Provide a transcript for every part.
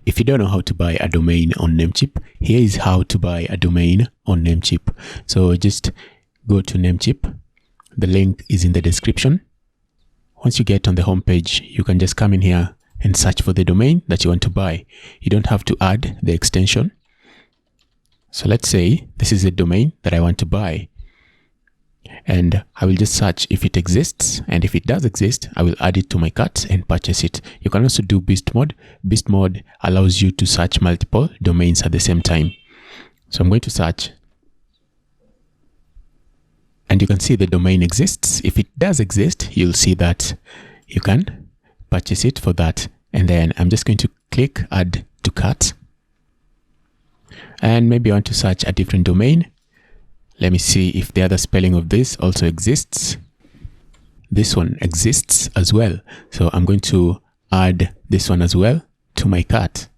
If you don't know how to buy a domain on Namecheap, here is how to buy a domain on Namecheap. So just go to Namecheap. The link is in the description. Once you get on the home page, you can just come in here and search for the domain that you want to buy. You don't have to add the extension. So let's say this is a domain that I want to buy. And I will just search if it exists, and if it does exist, I will add it to my cart and purchase it. You can also do beast mode. Beast mode allows you to search multiple domains at the same time. So I'm going to search, and you can see the domain exists. If it does exist, you'll see that you can purchase it for that. And then I'm just going to click add to cart, and maybe I want to search a different domain. Let me see if the other spelling of this also exists. This one exists as well. So I'm going to add this one as well to my cart.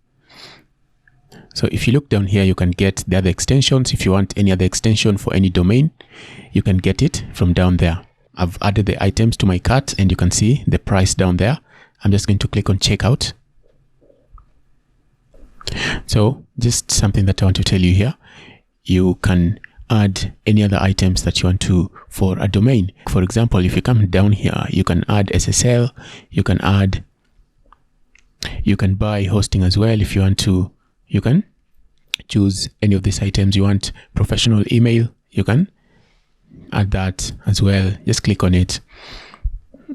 So if you look down here, you can get the other extensions. If you want any other extension for any domain, you can get it from down there. I've added the items to my cart, and you can see the price down there. I'm just going to click on checkout. So just something that I want to tell you here. You can add any other items that you want to for a domain. For example, if you come down here, you can add SSL, you can buy hosting as well. If you want to, you can choose any of these items. You want professional email, you can add that as well. Just click on it.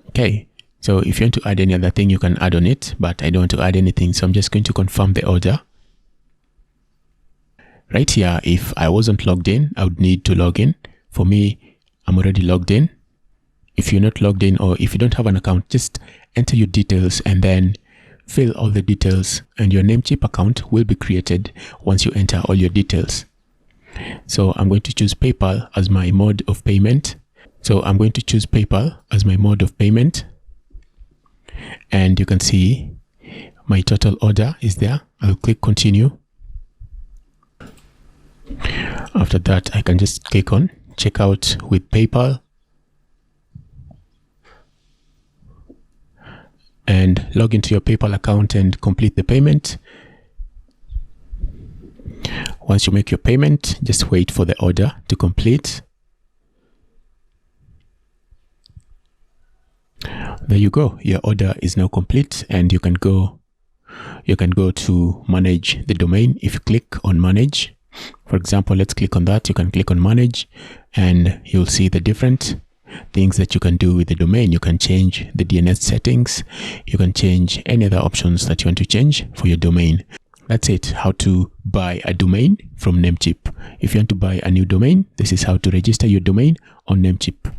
Okay, so if you want to add any other thing, you can add on it, but I don't want to add anything, so I'm just going to confirm the order. Right here, if I wasn't logged in, I would need to log in. For me, I'm already logged in. If you're not logged in, or if you don't have an account, just enter your details and then fill all the details, and your Namecheap account will be created once you enter all your details. So I'm going to choose PayPal as my mode of payment. And you can see my total order is there. I'll click continue. After that, I can just click on checkout with PayPal and log into your PayPal account and complete the payment. Once you make your payment, just wait for the order to complete. There you go. Your order is now complete, and you can go to manage the domain. If you click on manage, for example, let's click on that. You can click on manage, and you'll see the different things that you can do with the domain. You can change the DNS settings. You can change any other options that you want to change for your domain. That's it, how to buy a domain from Namecheap. If you want to buy a new domain, this is how to register your domain on Namecheap.